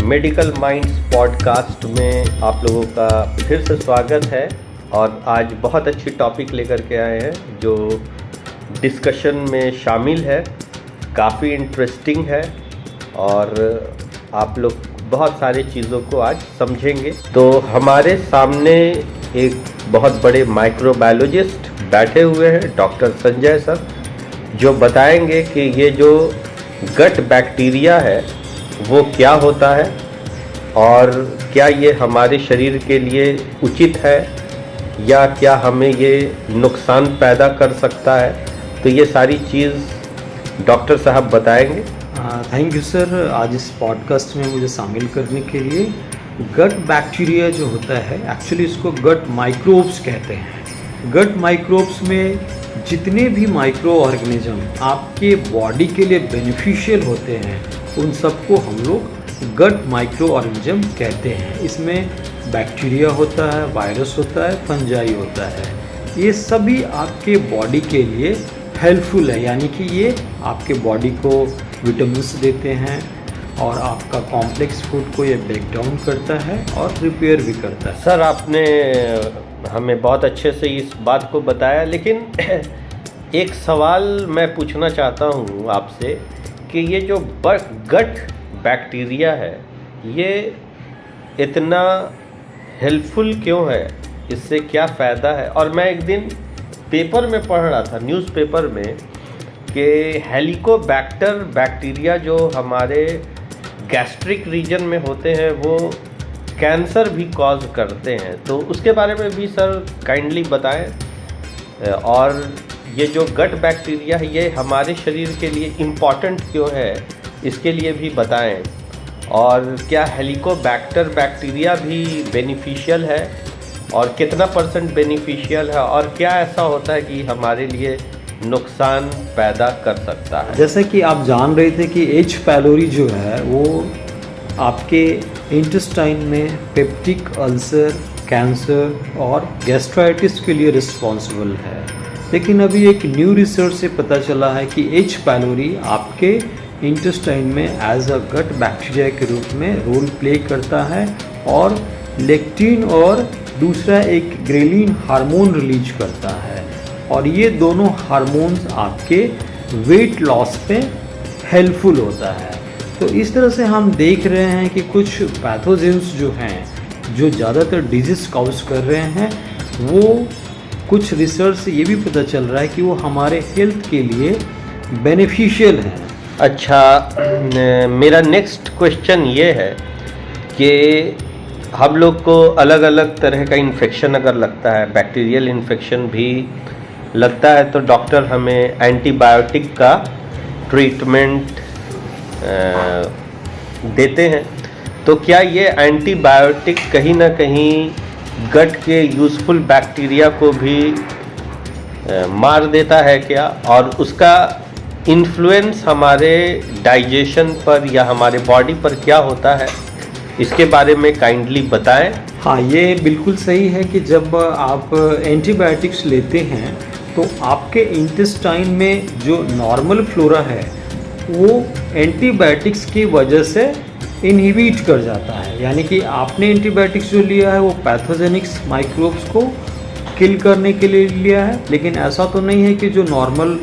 Medical minds podcast में आप लोगों का फिर से स्वागत है। और आज बहुत अच्छी टॉपिक लेकर के आए हैं जो डिस्कशन में शामिल है, काफ़ी इंटरेस्टिंग है और आप लोग बहुत सारी चीज़ों को आज समझेंगे। तो हमारे सामने एक बहुत बड़े माइक्रोबायोलॉजिस्ट बैठे हुए हैं, डॉक्टर संजय सर, जो बताएंगे कि ये जो गट बैक्टीरिया है वो क्या होता है और क्या ये हमारे शरीर के लिए उचित है या क्या हमें ये नुकसान पैदा कर सकता है। तो ये सारी चीज़ डॉक्टर साहब बताएंगे। थैंक यू सर, आज इस पॉडकास्ट में मुझे शामिल करने के लिए। गट बैक्टीरिया जो होता है, एक्चुअली इसको गट माइक्रोब्स कहते हैं। गट माइक्रोब्स में जितने भी माइक्रो ऑर्गेनिज्म आपके बॉडी के लिए बेनिफिशियल होते हैं उन सबको हम लोग गट माइक्रो ऑर्गेनिज्म कहते हैं। इसमें बैक्टीरिया होता है, वायरस होता है, फंजाई होता है। ये सभी आपके बॉडी के लिए हेल्पफुल है, यानी कि ये आपके बॉडी को विटामिन्स देते हैं और आपका कॉम्प्लेक्स फूड को ये ब्रेक डाउन करता है और रिपेयर भी करता है। सर, आपने हमें बहुत अच्छे से इस बात को बताया, लेकिन एक सवाल मैं पूछना चाहता हूँ आपसे कि ये जो गट बैक्टीरिया है ये इतना हेल्पफुल क्यों है, इससे क्या फ़ायदा है। और मैं एक दिन पेपर में पढ़ रहा था, न्यूज़पेपर में, कि हेलिकोबैक्टर बैक्टीरिया जो हमारे गैस्ट्रिक रीजन में होते हैं वो कैंसर भी कॉज करते हैं। तो उसके बारे में भी सर काइंडली बताएं। और ये जो गट बैक्टीरिया है ये हमारे शरीर के लिए इम्पॉर्टेंट क्यों है, इसके लिए भी बताएं। और क्या हेलिकोबैक्टर बैक्टीरिया भी बेनिफिशियल है और कितना % बेनिफिशियल है, और क्या ऐसा होता है कि हमारे लिए नुकसान पैदा कर सकता है। जैसे कि आप जान रहे थे कि एच पैलोरी जो है वो आपके इंटेस्टाइन में पेप्टिक अल्सर, कैंसर और गैस्ट्राइटिस के लिए रिस्पॉन्सिबल है। लेकिन अभी एक न्यू रिसर्च से पता चला है कि एच पैलोरी आपके इंटेस्टाइन में एज अ गट बैक्टीरिया के रूप में रोल प्ले करता है और लेक्टिन और दूसरा एक ग्रेलिन हार्मोन रिलीज करता है। और ये दोनों हार्मोन्स आपके वेट लॉस पे हेल्पफुल होता है। तो इस तरह से हम देख रहे हैं कि कुछ पैथोजेंस जो हैं जो ज़्यादातर डिजीज कॉज कर रहे हैं, वो कुछ रिसर्च से ये भी पता चल रहा है कि वो हमारे हेल्थ के लिए बेनिफिशियल हैं। अच्छा, मेरा नेक्स्ट क्वेश्चन ये है कि हम लोग को अलग अलग तरह का इन्फेक्शन अगर लगता है, बैक्टीरियल इन्फेक्शन भी लगता है, तो डॉक्टर हमें एंटीबायोटिक का ट्रीटमेंट देते हैं। तो क्या ये एंटीबायोटिक कहीं ना कहीं गट के यूज़फुल बैक्टीरिया को भी मार देता है क्या, और उसका इन्फ्लुएंस हमारे डाइजेशन पर या हमारे बॉडी पर क्या होता है, इसके बारे में काइंडली बताएं। हाँ, ये बिल्कुल सही है कि जब आप एंटीबायोटिक्स लेते हैं तो आपके इंटेस्टाइन में जो नॉर्मल फ्लोरा है वो एंटीबायोटिक्स की वजह से इनहिबिट कर जाता है। यानी कि आपने एंटीबायोटिक्स जो लिया है वो पैथोजेनिक्स माइक्रोब्स को किल करने के लिए लिया है, लेकिन ऐसा तो नहीं है कि जो नॉर्मल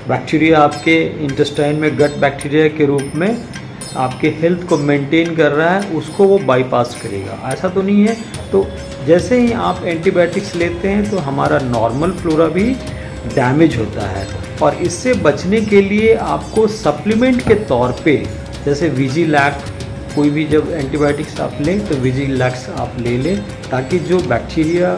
बैक्टीरिया आपके इंटेस्टाइन में गट बैक्टीरिया के रूप में आपके हेल्थ को मेंटेन कर रहा है उसको वो बाईपास करेगा, ऐसा तो नहीं है। तो जैसे ही आप एंटीबायोटिक्स लेते हैं तो हमारा नॉर्मल फ्लोरा भी डैमेज होता है। और इससे बचने के लिए आपको सप्लीमेंट के तौर पे जैसे विजिलैक, कोई भी जब एंटीबायोटिक्स आप लें तो विजिलैक्स आप ले लें, ताकि जो बैक्टीरिया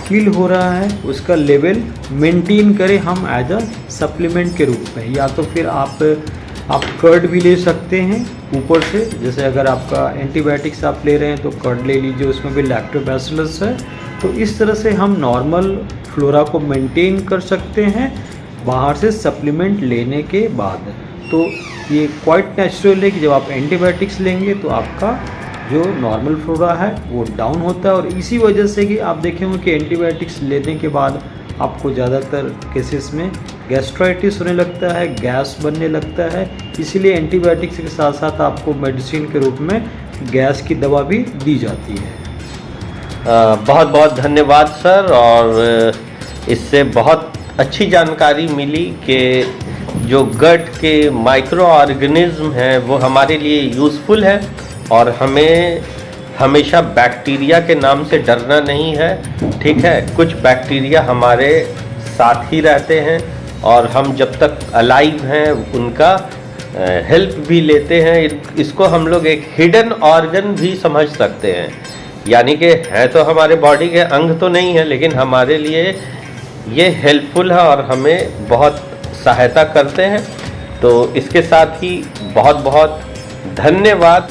किल हो रहा है उसका लेवल मेंटेन करें हम एज अ सप्लीमेंट के रूप में। या तो फिर आप कर्ड भी ले सकते हैं ऊपर से, जैसे अगर आपका एंटीबायोटिक्स आप ले रहे हैं तो कर्ड ले लीजिए, उसमें भी लैक्टोबैसिलस है। तो इस तरह से हम नॉर्मल फ्लोरा को मेंटेन कर सकते हैं बाहर से सप्लीमेंट लेने के बाद। तो ये क्वाइट नेचुरल है कि जब आप एंटीबायोटिक्स लेंगे तो आपका जो नॉर्मल फ्लोरा है वो डाउन होता है। और इसी वजह से कि आप देखेंगे कि एंटीबायोटिक्स लेने के बाद आपको ज़्यादातर केसेस में गैस्ट्राइटिस होने लगता है, गैस बनने लगता है। इसीलिए एंटीबायोटिक्स के साथ साथ आपको मेडिसिन के रूप में गैस की दवा भी दी जाती है। बहुत बहुत धन्यवाद सर, और इससे बहुत अच्छी जानकारी मिली कि जो गट के माइक्रो ऑर्गेनिज्म हैं वो हमारे लिए यूज़फुल है, और हमें हमेशा बैक्टीरिया के नाम से डरना नहीं है। ठीक है, कुछ बैक्टीरिया हमारे साथ ही रहते हैं और हम जब तक अलाइव हैं उनका हेल्प भी लेते हैं। इसको हम लोग एक हिडन ऑर्गन भी समझ सकते हैं, यानी कि है तो हमारे बॉडी के अंग तो नहीं है, लेकिन हमारे लिए ये हेल्पफुल है और हमें बहुत सहायता करते हैं। तो इसके साथ ही बहुत बहुत धन्यवाद।